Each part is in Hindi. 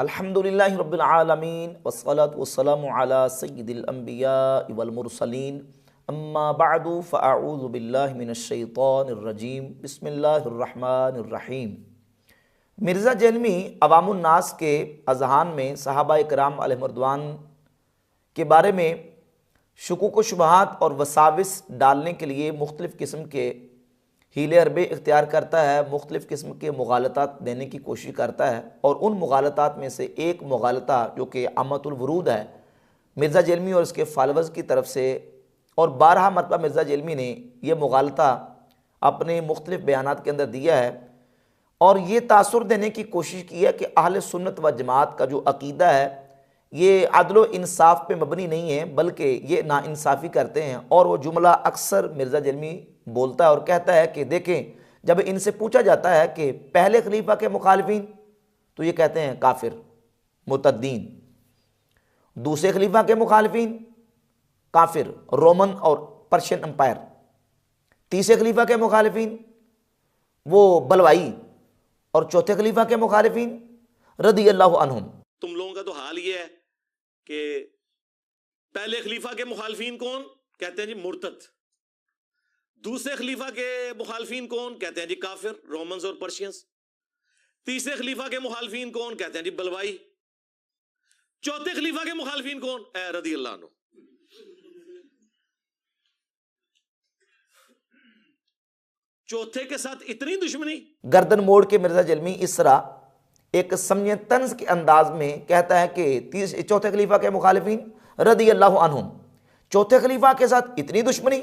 अल्हम्दुलिल्लाहि रब्बिल आलमीन वस्सलातु वस्सलामु अला सय्यिदिल अंबिया वल मुरसलीन अम्मा बअदु फ़अऊज़ु बिल्लाहि मिनश शैतानिर रजीम बिस्मिल्लाहिर रहमानिर रहीम। मिर्ज़ा जैलमी अवामुन नास के अज़हान में सहाबाए किराम अलैहिर्रिज़वान के बारे में शुकूक व शुबहात और वसाविस डालने के लिए मुख्तलिफ़ किस्म के हीले अरबे इख्तियार करता है, मुख्तलिफ़ किस्म के मुगालतात देने की कोशिश करता है। और उन मुगालतात में से एक मुगालता जो कि अम्मतुल वुरूद है मिर्ज़ा जैलमी और उसके फॉलोअर्स की तरफ से, और 12 मरतबा मिर्ज़ा जैलमी ने यह मुगालता अपने मुख्तलिफ़ बयानात के अंदर दिया है और ये तासुर देने की कोशिश की है कि अहले सुन्नत व जमात का जो अक़ीदा है ये अदल इंसाफ पे मबनी नहीं है, बल्कि ये नाइंसाफ़ी करते हैं। और वो जुमला अक्सर मिर्ज़ा जैलमी बोलता है और कहता है कि देखें, जब इनसे पूछा जाता है कि पहले खलीफा के मुखालिफिन, तो ये कहते हैं काफिर मुतद्दीन। दूसरे खलीफा के मुखालिफिन काफिर रोमन और पर्शियन एम्पायर। तीसरे खलीफा के मुखालिफिन वो बलवाई, और चौथे खलीफा के मुखालिफिन रदी अल्लाह अन्हुम। तुम लोगों का तो हाल ये है कि पहले खलीफा के मुखालिफिन कौन, कहते हैं जी मुर्तद। दूसरे खलीफा के मुखालिफिन कौन, कहते हैं जी काफिर रोमन्स और पर्शियंस। तीसरे खलीफा के मुखालिफिन कौन, कहते हैं जी बलवाई। चौथे खलीफा के मुखालिफिन कौन, रदी अल्लाह अन्हु। चौथे के साथ इतनी दुश्मनी। गर्दन मोड़ के मिर्ज़ा जैलमी इस तरह एक समझे तंज के अंदाज में कहता है कि चौथे खलीफा के मुखालिफिन रदी अल्लाह अन्हुम, चौथे खलीफा के साथ इतनी दुश्मनी,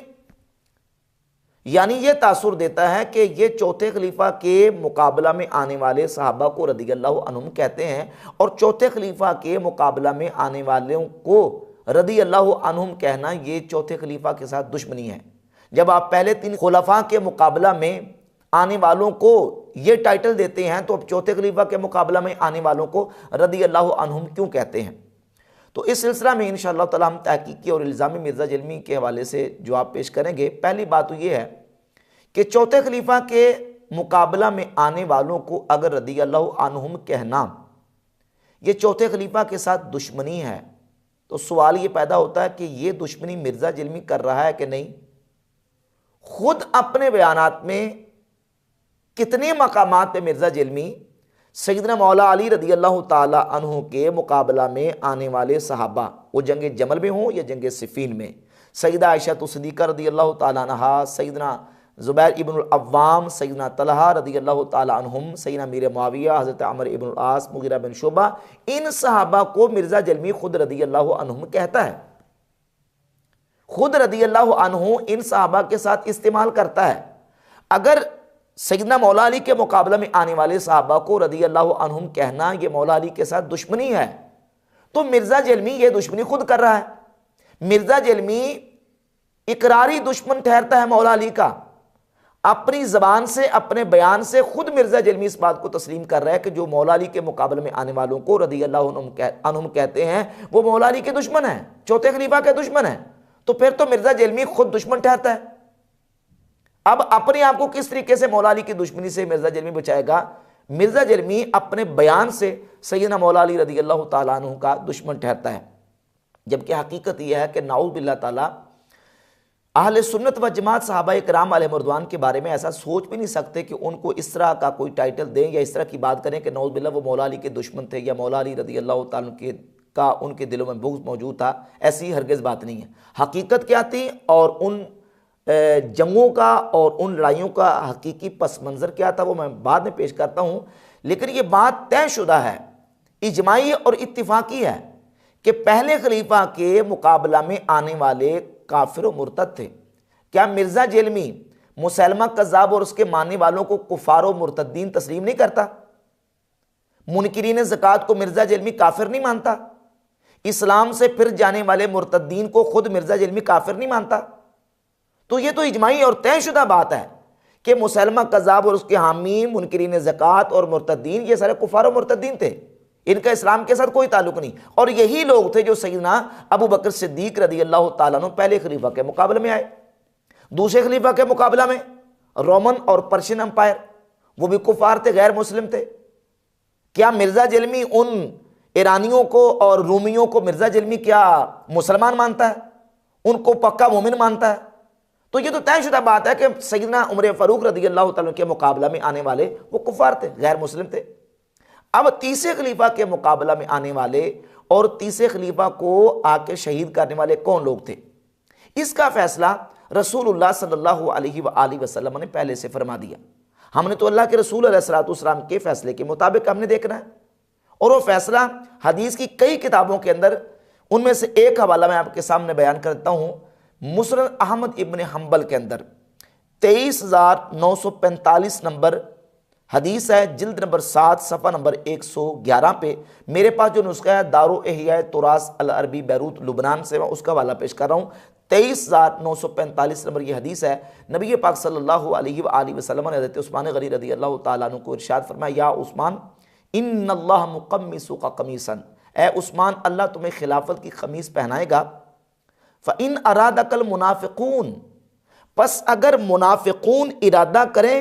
यानी यह तासुर देता है कि ये चौथे खलीफा के मुकाबला में आने वाले सहाबा को रदी अल्लाह अन्हुम कहते हैं, और चौथे खलीफा के मुकाबला में आने वालों को रदी अल्लाह अन्हुम कहना ये चौथे खलीफा के साथ दुश्मनी है। जब आप पहले 3 खुलफा के मुकाबला में आने वालों को ये टाइटल देते हैं, तो अब चौथे खलीफा के मुकाबला में आने वालों को रदी अल्लाह अन्हुम क्यों कहते हैं? तो इस सिलसिला में इंशाअल्लाह ताला हम तहकीकी और इल्ज़ामी मिर्ज़ा जैलमी के हवाले से जवाब पेश करेंगे। पहली बात तो ये है कि चौथे खलीफा के मुकाबला में आने वालों को अगर रदी अल्लाह अन्हुम कहना ये चौथे खलीफा के साथ दुश्मनी है, तो सवाल ये पैदा होता है कि ये दुश्मनी मिर्ज़ा जैलमी कर रहा है कि नहीं। खुद अपने बयानात में कितने मकामात पे मिर्ज़ा जैलमी सैयदना मौला अली रदी अल्लाह ताला अन्हु के मुकाबला में आने वाले सहाबा, वो जंग जमल में हों या जंग सिफ़ीन में, सैयदा आयशा सिद्दीक़ा रदी अल्लाह ताला अन्हा, सैयदना ज़ुबैर इब्नुल अव्वाम, सैयदना तलहा रदी अल्लाह ताला अन्हुम, सैयदना मीर मुआविया, हज़रत अमर इब्नुल आस, मुग़ीरा बिन शुबा, इन सहाबा को मिर्ज़ा जैलमी खुद रदी अल्लाह अन्हुम कहता है। खुद रदी अल्लाह अन्हु इन सहाबा के साथ इस्तेमाल करता है। अगर सैयदना मौला अली के मुकाबला में आने वाले सहाबा को रदी अल्लाह अन्हुम कहना ये मौला अली के साथ दुश्मनी है, तो मिर्ज़ा जैलमी ये दुश्मनी खुद कर रहा है। मिर्ज़ा जैलमी इकरारी दुश्मन ठहरता है मौला अली का। अपनी ज़बान से, अपने बयान से खुद मिर्ज़ा जैलमी इस बात को तस्लीम कर रहा है कि जो मौला अली के मुकाबले में आने वालों को रदी अल्लाह अन्हुम कहते हैं वो मौला अली के दुश्मन है, चौथे खलीफा के दुश्मन है। तो फिर तो मिर्ज़ा जैलमी खुद दुश्मन ठहरता है। अब अपने आप को किस तरीके से मौला अली की दुश्मनी से मिर्ज़ा जैलमी बचाएगा? मिर्ज़ा जैलमी अपने बयान से सैयदना मौला अली रदी अल्लाह ताला अन्हु का दुश्मन ठहरता है, जबकि हकीकत यह है कि नाऊज़ बिल्लाह ताला अहले सुन्नत व जमात सहाबाए किराम अलैहिर्रिज़वान के बारे में ऐसा सोच भी नहीं सकते कि उनको इस तरह का कोई टाइटल दें या इस तरह की बात करें कि नाऊज़ बिल्लाह वो मौला अली के दुश्मन थे या मौला अली रदी अल्लाह ताला का उनके दिलों में बुग़्ज़ मौजूद था। ऐसी हरगिज़ बात नहीं है। हकीकत क्या थी और उन जंगों का और उन लड़ाइयों का हकीकी पस मंज़र क्या था वो मैं बाद में पेश करता हूँ, लेकिन ये बात तयशुदा है, इजमाई और इत्तिफाकी है कि पहले खलीफा के मुकाबला में आने वाले काफिर और मुर्तद थे। क्या मिर्ज़ा जैलमी मुसैलमा कज़्ज़ाब और उसके मानने वालों को कुफार और मुर्तदीन तस्लीम नहीं करता? मुनकिरीन ज़कात को मिर्ज़ा जैलमी काफिर नहीं मानता? इस्लाम से फिर जाने वाले मुर्तदीन को खुद मिर्ज़ा जैलमी काफिर नहीं मानता? तो ये तो इजमाई और तयशुदा बात है कि मुसैलमा कज़्ज़ाब और उसके हामी, मुनकिरीन ज़कात और मुर्तदीन ये सारे कुफार और मुर्तदीन थे, इनका इस्लाम के साथ कोई ताल्लुक नहीं। और यही लोग थे जो सैयदना अबू बकर सिद्दीक़ रदी अल्लाह ताला अन्हु पहले खलीफा के मुकाबले में आए। दूसरे खलीफा के मुकाबला में रोमन और पर्शियन एम्पायर, वो भी कुफार थे, गैर मुस्लिम थे। क्या मिर्ज़ा जैलमी उन ईरानियों को और रूमियों को मिर्ज़ा जलमी क्या मुसलमान मानता है, उनको पक्का मोमिन मानता है? तो ये तो तयशुदा बात है कि सैयदना उमर फारूक रज़ी अल्लाह तआला के मुकाबला में आने वाले वो कुफ़ार थे, गैर मुस्लिम थे। अब तीसरे खलीफा के मुकाबला में आने वाले और तीसरे खलीफा को आके शहीद करने वाले कौन लोग थे, इसका फैसला रसूलुल्लाह सल्लल्लाहु अलैहि वसल्लम ने पहले से फरमा दिया। हमने तो अल्लाह के रसूल अलैहिस्सलातु वस्सलाम के फैसले के मुताबिक हमने देखना है, और वो फैसला हदीस की कई किताबों के अंदर, उनमें से एक हवाला मैं आपके सामने बयान करता हूँ। मुस्नद अहमद इब्न हम्बल के अंदर 23,945 नंबर हदीस है, जिल्द नंबर 7 सफ़ा नंबर 111 पे। मेरे पास जो नुस्खा है दारो एहिया तुरास अल अरबी बैरूत लुबनान से, मैं उसका हवाला पेश कर रहा हूँ। 23,945 नंबर ये हदीस है। नबी पाक सल्लल्लाहु अलैहि वसल्लम ने हज़रत उस्मान गनी रज़ी अल्लाह तआला अन्हु को इरशाद फरमाया, या उस्मान इन्नल्लाह मुक़म्मिसुका क़मीसन, ए उस्मान अल्लाह तुम्हें खिलाफत की खमीस पहनाएगा। फ़इन अरादकल मुनाफ़िक़ून, बस अगर मुनाफ़िक़ून इरादा करें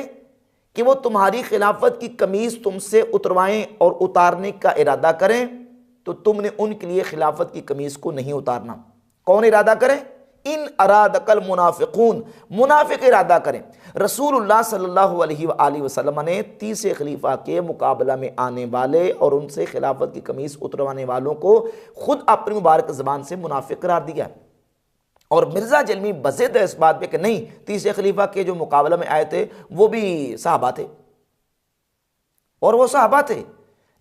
कि वो तुम्हारी खिलाफत की कमीज़ तुमसे उतरवाएं और उतारने का इरादा करें, तो तुमने उनके लिए खिलाफत की कमीज़ को नहीं उतारना। कौन इरादा करें? इन अरादकल मुनाफ़िक़ून, मुनाफिक इरादा करें। रसूलुल्लाह सल्लल्लाहु अलैहि वसल्लम ने तीसरे खलीफा के मुकाबला में आने वाले और उनसे खिलाफत की कमीज़ उतरवाने वालों को खुद अपनी मुबारक ज़बान से मुनाफिक करार दिया। और मिर्ज़ा जलमी बज़िद है इस बात पे कि नहीं, तीसरे खलीफा के जो मुकाबला में आए थे वो भी सहाबा थे, और वो सहाबा थे,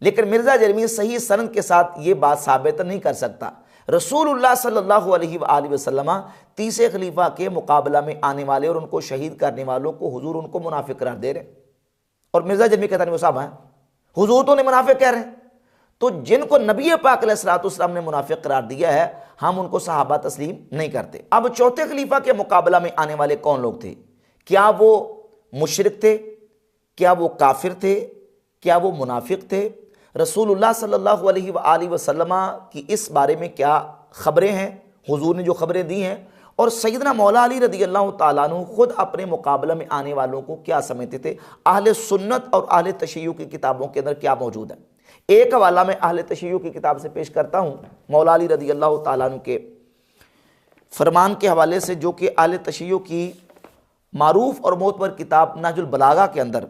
लेकिन मिर्ज़ा जलमी सही सनद के साथ ये बात साबित नहीं कर सकता। रसूलुल्लाह सल्लल्लाहु अलैहि वसल्लम तीसरे खलीफा के मुकाबला में आने वाले और उनको शहीद करने वालों को हुजूर उनको मुनाफिक करार दे रहे, और मिर्ज़ा जलमी कहता नहीं वो सहाबा है, हुजूर तो नहीं मुनाफिक कह रहे हैं। तो जिनको नबी पाक अलैहिस्सलातु वस्सलाम ने मुनाफिक करार दिया है, हम उनको सहाबा तस्लीम नहीं करते। अब चौथे खलीफा के मुकाबला में आने वाले कौन लोग थे? क्या वो मुशरिक थे? क्या वो काफिर थे? क्या वो मुनाफिक थे? रसूलुल्लाह सल्लल्लाहु अलैहि वसल्लम की इस बारे में क्या खबरें हैं, हुजूर ने जो खबरें दी हैं, और सैयदना मौला अली रज़ी अल्लाह तआला अन्हु खुद अपने मुकाबला में आने वालों को क्या समझते थे? अहले सुन्नत और अहले तशय्युअ की किताबों के अंदर क्या मौजूद है? एक हवाला मैं अहले तशय्युअ की किताब से पेश करता हूँ, मौला अली रज़ी अल्लाह तआला अन्हु के फरमान के हवाले से, जो कि अहले तशय्युअ की मारूफ और मोतबर किताब नहजुल बलागा के अंदर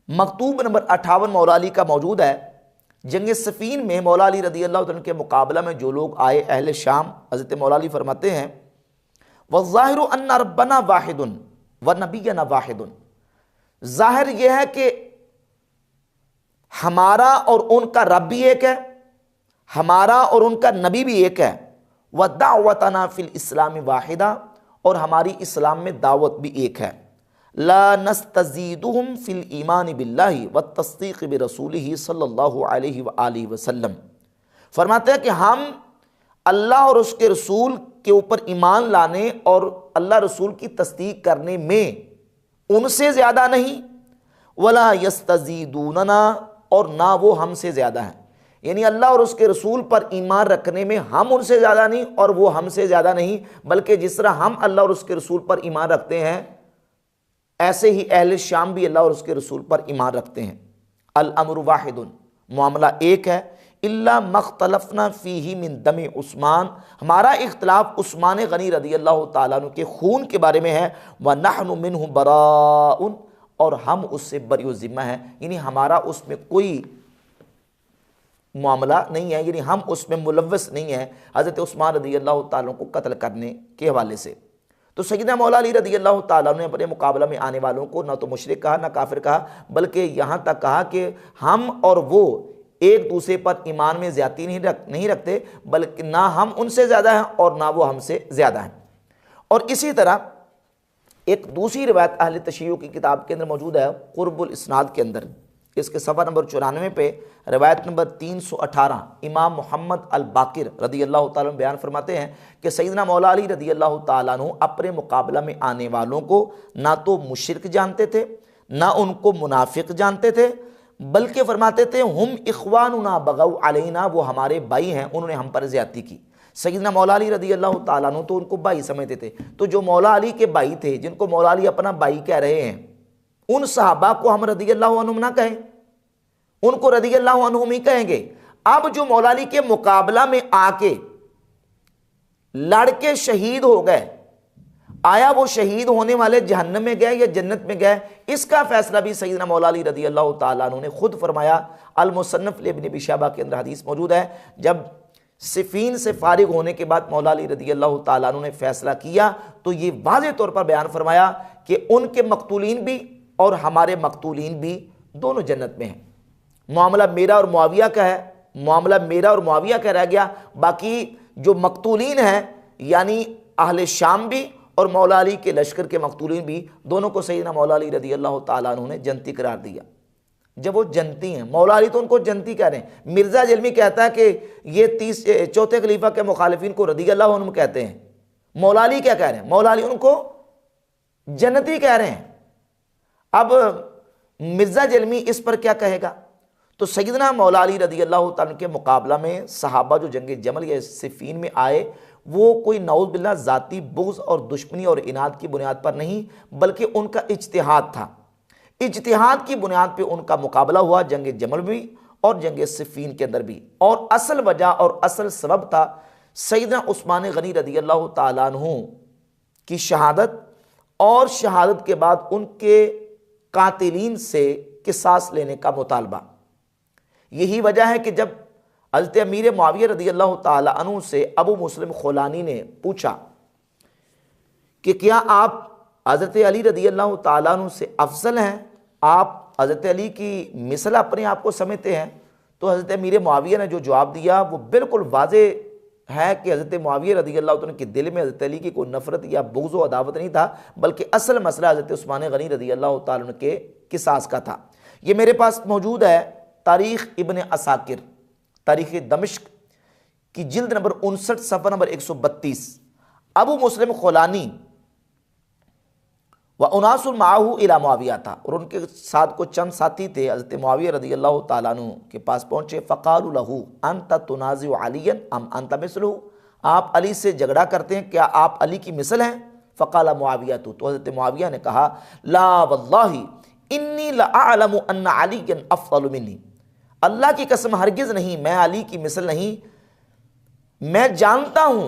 मकतूब नंबर 58 मौला अली का मौजूद है। जंग सफ़ीन में मौला अली रज़ी अल्लाह तआला के मुकाबला में जो लोग आए अहले शाम, हज़रत मौला अली फरमाते हैं, वज़ाहिरु अन्ना रब्बना वाहिदुन व नबियना वाहिदुन, ज़ाहिर यह है कि हमारा और उनका रब भी एक है, हमारा और उनका नबी भी एक है। व दावतना फिल इस्लामी वाहिदा, और हमारी इस्लाम में दावत भी एक है। ला नस्तज़ीदुहुम फिल ईमान बिल्लाहि व तस्दीक़ बिरसूलिही सल्लल्लाहु अलैहि वसल्लम, फरमाते हैं कि हम अल्लाह और उसके रसूल के ऊपर ईमान लाने और अल्लाह रसूल की तस्दीक करने में उनसे ज़्यादा नहीं, वला यस्तज़ीदूनना, और ना वो हमसे ज़्यादा है। यानी अल्लाह और उसके रसूल पर ईमान रखने में हम उनसे ज़्यादा नहीं और वो हमसे ज़्यादा नहीं, बल्कि जिस तरह हम अल्लाह और उसके रसूल पर ईमान रखते हैं, ऐसे ही अहले शाम भी अल्लाह और उसके रसूल पर ईमान रखते हैं। अल अम्रु वाहिदुन, मामला एक है। इल्ला मख्तलफना फ़ीही मिन दम उस्मान, हमारा इख्तलाफ उस्मान गनी रज़ी अल्लाह तआला अन्हु के खून के बारे में है। व नहनु मिन्हु बराउन, और हम उससे बरी ज़िम्मा है, यानी हमारा उसमें कोई मामला नहीं है, यानी हम उसमें मुलव्वस नहीं है हज़रत उस्मान रज़ी अल्लाह तआला को कत्ल करने के हवाले से। तो सैयदना मौला अली रज़ी अल्लाह तआला ने अपने मुकाबला में आने वालों को ना तो मुशरिक कहा ना काफिर कहा, बल्कि यहाँ तक कहा कि हम और वो एक दूसरे पर ईमान में ज़्यादती नहीं रखते, बल्कि ना हम उनसे ज़्यादा हैं और ना वो हमसे ज़्यादा हैं। और इसी तरह एक दूसरी रिवायत अहले तशय्युअ की किताब के अंदर मौजूद है, कुर्बुल इस्नाद के अंदर, इसके सफ़ा नंबर 94 पे रिवायत नंबर 318 इमाम मोहम्मद अल बाकिर रज़ी अल्लाह तआला बयान फरमाते हैं कि सैयदना मौला अली रज़ी अल्लाह तआला अन्हु अपने मुकाबला में आने वालों को ना तो मुशरिक जानते थे, ना उनको मुनाफिक जानते थे, बल्कि फरमाते थे हम इख्वानुना बगौ अलैना, वो हमारे भाई हैं, उन्होंने हम पर ज़्यादती की। सैयदना मौला अली रज़ी अल्लाह तआला अन्हु तो उनको भाई समझते थे। तो जो मौला अली के भाई थे, जिनको मौला अली अपना भाई कह रहे हैं, उन सहाबा को हम रज़ी अल्लाह अन्हुम ना कहें, उनको रज़ी अल्लाह अन्हुम ही कहेंगे। अब जो मौला अली के मुकाबला में आके लड़के शहीद हो गए, आया वो शहीद होने वाले जहन्नम में गए या जन्नत में गए, इसका फैसला भी सैयदना मौला अली रदी अल्लाह ताला अन्हु ने खुद फरमाया। अल मुसन्नफ इब्न अबी शैबा के अंदर हदीस मौजूद है, जब सिफीन से फारिग होने के बाद मौला अली रदी अल्लाह ताला अन्हु ने फैसला किया तो ये वाज़ेह तौर पर बयान फरमाया कि उनके मकतूलीन भी और हमारे मकतूलीन भी दोनों जन्नत में हैं। मामला मेरा और मुआविया का है, मामला मेरा और मुआविया का रह गया, बाकी जो मकतूलीन हैं यानी अहले शाम भी और मौला अली के लश्कर के मकतूलीन भी, दोनों को सैयदना मौला अली रदी अल्लाह ताला अन्हु ने जन्नती करार दिया। जब वो जन्नती हैं, मौला अली तो उनको जन्नती कह रहे हैं। मिर्ज़ा जलमी कहता है कि ये चौथे खलीफा के मुखालिफिन को रदी अल्लाह अन्हु कहते हैं। मौला अली क्या कह रहे हैं? मौला अली उनको जन्नती कह रहे हैं। अब मिर्ज़ा जलमी इस पर क्या कहेगा? तो सैयदना मौला अली रदी अल्लाह ताला के मुकाबला में सहाबा जो जंग जमल या सिफीन में आए, वो कोई नऊज़ बिल्लाह ज़ाती बुग़्ज़ और दुश्मनी और इनाद की बुनियाद पर नहीं, बल्कि उनका इज्तिहाद था। इज्तिहाद की बुनियाद पर उनका मुकाबला हुआ जंग जमल भी और जंग सिफीन के अंदर भी। और असल वजह और असल सबब था सैयदना उस्मान गनी रदी अल्लाह ताला अन्हु की शहादत और शहादत के बाद उनके कातिलीन से किसास लेने का मुतालबा। यही वजह है कि जब हज़रत अमीर मुआविया रदी अल्लाह ताला अन्हु से अबू मुस्लिम खुलानी ने पूछा कि क्या आप हज़रत अली रदी अल्लाह ताला अन्हु से अफजल हैं, आप हज़रत अली की मिसल अपने आप को समझते हैं, तो हज़रत अमीर मुआविया ने जो जवाब दिया वो बिल्कुल वाज़ेह है कि हज़रत मुआविया रदी अल्लाह ताला के दिल में हज़रत अली की कोई नफ़रत या बुग़्ज़ व अदावत नहीं था, बल्कि असल मसला हज़रत उस्मान गनी रदी अल्लाह ताला अन्हु के किसास का था। ये मेरे पास मौजूद है तारीख़ इब्न असाकिर, तारीख़ दमिश्क की जिल्द नंबर 59 सफ़ा नंबर 132। अबू मुस्लिम खुलानी व उनासुल माहू इला मुआविया था, और उनके साथ को चंद साथी थे हज़रत मुआविया रदी अल्लाह ताला अन्हु के पास पहुँचे। फ़क़ालू लहू अंत तुनाज़िउ अलियन अम अंत मिसलहू, आप अली से झगड़ा करते हैं, क्या आप अली की मिसल हैं? फ़क़ाला मुआविया तो हज़रत मुआविया ने कहा ला वल्लाहि इन्नी लअअलमु अन्ना अलियन अफ़ज़लु मिन्नी, अल्लाह की कसम हरगिज़ नहीं, मैं अली की मिसल नहीं, मैं जानता हूँ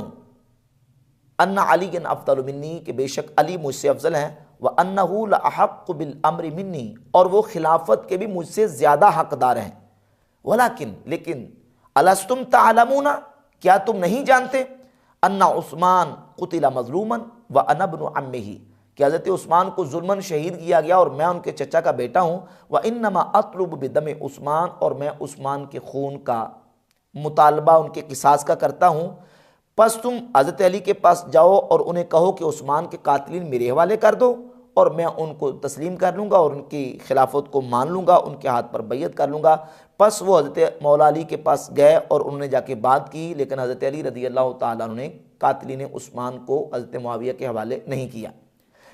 अन्ना अलियन अफ़ज़लु मिन्नी, कि बेशक अली मुझसे अफजल हैं, व अन्नहु लअहक़्क़ु बिल अम्रि मिन्नी, और वो खिलाफत के भी मुझसे ज़्यादा हकदार हैं। वलाकिन लेकिन अलस्तुम तअलमूना, क्या तुम नहीं जानते, अन्ना उस्मान क़ुतिला मज़लूमन व अना इब्नु अम्मिही, कि हज़रत उस्मान को जुल्मन शहीद किया गया और मैं उनके चचा का बेटा हूँ। व इन्नमा अतलुब बिदम उस्मान, और मैं उस्मान के खून का मुतालबा उनके किसास का करता हूँ। बस तुम हज़रत अली के पास जाओ और उन्हें कहो कि उस्मान के कातिलीन मेरे हवाले कर दो, और मैं उनको तस्लीम कर लूँगा और उनकी खिलाफत को मान लूँगा, उनके हाथ पर बैयत कर लूँगा। बस वो हज़रत मौला अली के पास गए और उन्होंने जाके बात की, लेकिन हज़रत अली रदी अल्लाह ताला अन्हु ने कातिलीन उस्मान को हज़रत मुआविया के हवाले नहीं किया।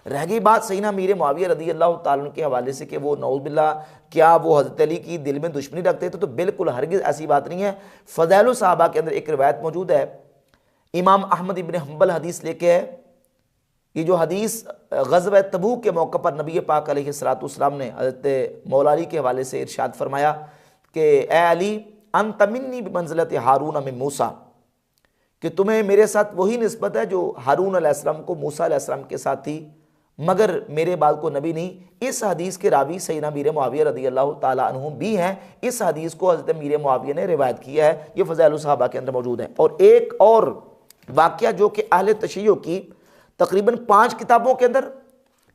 रह गई बात सैयदना अमीर मुआविया रदी अल्लाह ताला अन्हु के हवाले से कि वो नऊज़ बिल्लाह क्या वो हज़रत अली की दिल में दुश्मनी रखते थे, तो बिल्कुल हरगिज़ ऐसी बात नहीं है। फ़ज़ाइल सहाबा के अंदर एक रिवायत मौजूद है, इमाम अहमद इब्न हम्बल हदीस लेके है। ये जो हदीस ग़ज़वा तबूक के मौके पर नबी पाक अलैहिस्सलातु वस्सलाम ने हज़रत मौला अली के हवाले से इरशाद फरमाया कि ए अली अंत मिन्नी बिमंज़िलत हारून मिन मूसा, कि तुम्हें मेरे साथ वही निस्बत है जो हारून अलैहिस्सलाम को मूसा अलैहिस्सलाम के साथ थी, मगर मेरे बाद को नबी नहीं। इस हदीस के रावी सैयदना अमीर मुआविया रदी अल्लाह ताला अन्हु भी हैं। इस हदीस को हज़रत अमीर मुआविया ने रिवायत किया है, ये फ़ज़ाइल सहाबा के अंदर मौजूद है। और एक और वाक़या जो कि अहले तशय्युअ की तकरीबन 5 किताबों के अंदर,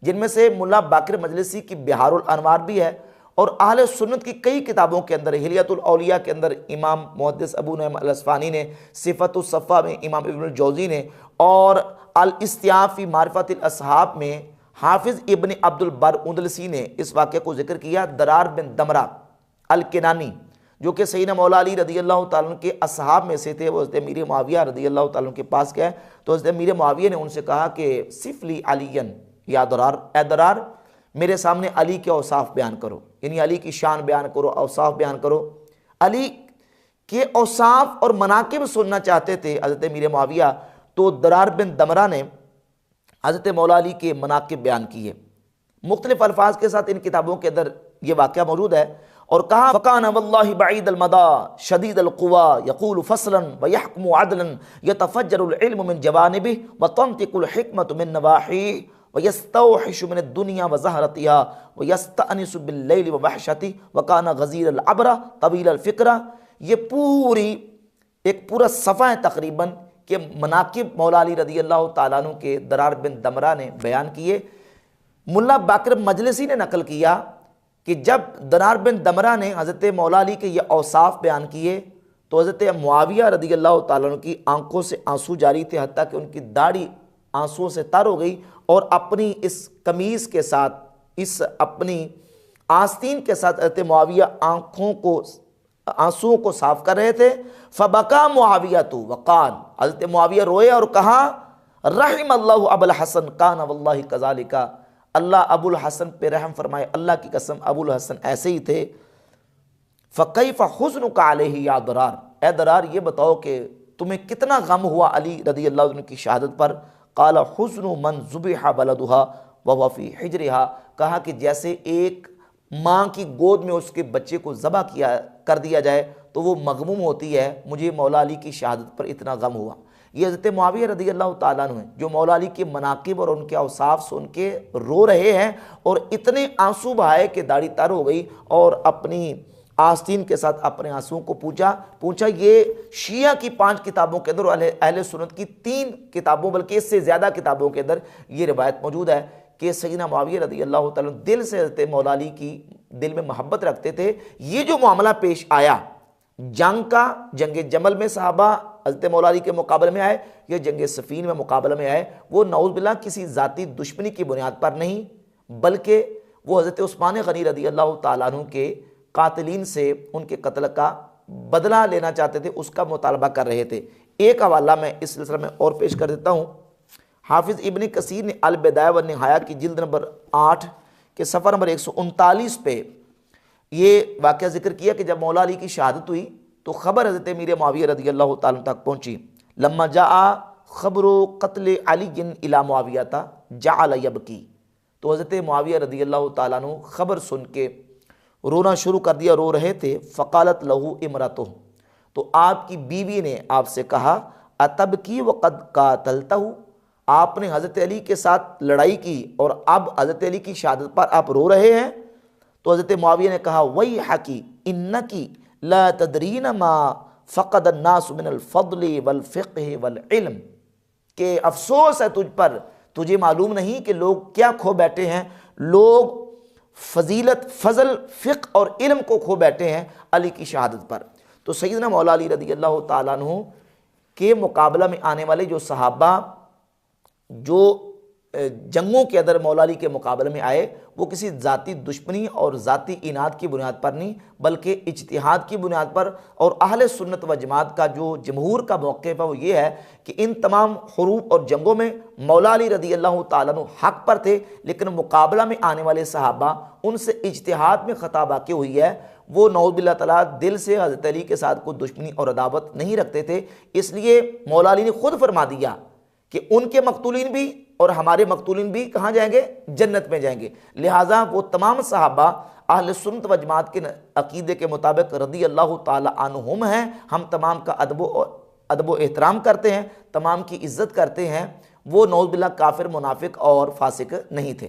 जिनमें से मुल्ला बाकिर मजलिसी की बिहारुल अनवार भी है, और अहले सुन्नत की कई किताबों के अंदर, हिलियतुल औलिया के अंदर इमाम मुहद्दिस अबू नईम अल अस्फ़हानी ने, सिफ़तुस सफ़ा में इमाम इब्नुल जौज़ी ने, और अल इस्तिआफ़ फ़ी मारिफ़तिल असहाब में हाफिज़ इब्न अब्दुल बर उंदलसी ने इस वाक़े को जिक्र किया। दरार बिन दमरा अल किनानी, जो कि सैयदना मौला अली रदी अल्लाह ताला अन्हु के असहाब में से थे, वो हज़रत अमीर मुआविया रदी अल्लाह ताला अन्हु के पास गए, तो हज़रत अमीर मुआविया ने उनसे कहा कि सिफ़ली अलियन या दरार, ए दरार मेरे सामने अली के औसाफ बयान करो, यानी अली की शान बयान करो, औसाफ बयान करो। अली के औसाफ और मनाकिब सुनना चाहते थे हज़रत अमीर मुआविया, तो दरार बिन दमरा ने हज़रत मौला अली के मनाकिब बयान किए। मुख्तलिफ अल्फाज के साथ इन किताबों के अंदर ये वाक़या मौजूद है। और कहा फ़कान वल्लाहि बईद अलमदा शदीद अलक़ुवा यक़ूलु फ़स्लन व यहकुमु अदलन यतफ़ज्जरुल इल्मु मिन जवानिबिहि व तंतिकुल हिकमतु मिन नवाहिहि व यस्तौहिशु मिन दुनिया व ज़हरतिहा व यस्तअनिसु बिल्लैलि व वहशतिहि व कान गज़ीरल अब्रा तवीलल फ़िक्रा। ये पूरा सफ़ा है तकरीबन कि मनाकिब मौला अली रज़ी अल्लाह ताला अन्हु के दरार बिन दमरा ने बयान किए। मुल्ला बाकर मजलिसी ने नकल किया कि जब दरार बिन दमरा ने हज़रत मौला अली के ये औसाफ बयान किए तो हज़रत मुआविया रज़ी अल्लाह ताला अन्हु की आंखों से आंसू जारी थे, हत्ता कि उनकी दाढ़ी आंसुओं से तर हो गई और अपनी इस कमीज़ के साथ, इस अपनी आस्तीन के साथ हज़रत मुआविया आंसुओं को साफ कर रहे थे। फ़बका मुआविया तो वक़ाल, हज़रत मुआविया रोए और कहा रहिमल्लाहु अबुल हसन कान वल्लाहि कज़ालिका, अल्लाह अबुल हसन पे रहम फरमाए, अल्लाह की कसम अबुल हसन ऐसे ही थे। फ़कैफ़ हुज़्नुका अलैहि या दरार, ए दरार ये बताओ कि तुम्हें कितना गम हुआ अली रज़ी अल्लाह अन्हु की शहादत पर। क़ाला हुज़्नु मन ज़ुबिहा वलदुहा व हुवा फ़ी हिज्रिहा, कहा कि जैसे एक माँ की गोद में उसके बच्चे को ज़बह कर दिया जाए तो वो मगमूम होती है, मुझे मौला अली की शहादत पर इतना गम हुआ। ये हज़रत मुआविया रज़ी अल्लाह ताला अन्हु हैं जो मौला अली के मनाकिब और उनके औसाफ सुन के रो रहे हैं और इतने आंसू बहाए कि दाढ़ी तर हो गई और अपनी आस्तीन के साथ अपने आंसुओं को पूछा। ये शिया की 5 किताबों के अंदर और अहले सुन्नत की 3 किताबों बल्कि इससे ज़्यादा किताबों के अंदर ये रिवायत मौजूद है कि सैयदना मुआविया रज़ी अल्लाह ताला दिल से हज़रत मौला अली की दिल में मोहब्बत रखते थे। ये जो मामला पेश आया जंग जमल में सहाबा हज़रत मौला अली के मुकाबले में आए या जंग सफ़ीन में मुकाबले में आए, वो नऊज़ बिल्लाह किसी ज़ाती दुश्मनी की बुनियाद पर नहीं बल्कि वो हज़रत उस्मान गनी रज़ी अल्लाह ताला अन्हु के कातिलीन से उनके कत्ल का बदला लेना चाहते थे, उसका मुतालबा कर रहे थे। एक हवाला मैं इस सिलसिले में और पेश कर देता हूँ। हाफिज़ इब्न कसीर ने अल बिदाया व निहाया की जिल्द नंबर 8 के सफ़र नंबर 139 पे ये वाक़या ज़िक्र किया कि जब मौला अली की शहादत हुई तो ख़बर हज़रत मीर मुआविया रज़ी अल्लाह ताला तक पहुँची। लम्मा जाआ ख़बरो क़त्ल अली इला मुआविया था जअल यबकी, तो हज़रत मुआविया रज़ी अल्लाह ताला अन्हु ख़बर सुन के रोना शुरू कर दिया, रो रहे थे। फ़क़ालत लहू इमरतुहु, तो आपकी बीवी ने आपसे कहा अतबकी वक़द क़ातलतहु, आपने हज़रत अली के साथ लड़ाई की और अब हज़रत अली की शहादत पर आप रो रहे हैं। तो हज़रत मुआविया ने कहा वही हकी इन्नकी ला तदरीन मा फ़क़द अन्नास मिनल फ़द्ल वल फ़िक़्ह वल इल्म, के अफसोस है तुझ पर, तुझे मालूम नहीं कि लोग क्या खो बैठे हैं, लोग फजीलत फ़ज़ल फ़िक़्ह और इल्म को खो बैठे हैं अली की शहादत पर। तो सैयदना मौला अली रज़ी अल्लाह ताला अन्हु के मुकाबला में आने वाले जो सहाबा जो जंगों के अंदर मौला अली के मुकाबले में आए वो किसी ज़ाती दुश्मनी और ज़ाती इनाद की बुनियाद पर नहीं बल्कि इज्तिहाद की बुनियाद पर। और अहले सुन्नत व जमात का जो जमहूर का मौक़िफ़ है वो ये है कि इन तमाम हुरूब और जंगों में मौला अली रज़ी अल्लाह ताला अन्हु हक़ पर थे, लेकिन मुकाबला में आने वाले सहाबा उनसे इज्तिहाद में ख़ता वाक़ई हुई है। वो नऊज़ बिल्लाह तआला दिल से हज़रत अली के साथ कोई दुश्मनी और अदावत नहीं रखते थे। इसलिए मौला अली ने खुद फरमा दिया कि उनके मकतूलीन भी और हमारे मकतूलीन भी कहाँ जाएंगे, जन्नत में जाएंगे। लिहाजा वो तमाम सहाबा अहले सुन्नत व जमात के अकीदे के मुताबिक रज़ी अल्लाह ताला अन्हुम हैं। हम तमाम का अदब एहतराम करते हैं, तमाम की इज़्ज़त करते हैं। वो नऊज़ बिल्लाह काफिर, मुनाफिक और फासिक नहीं थे।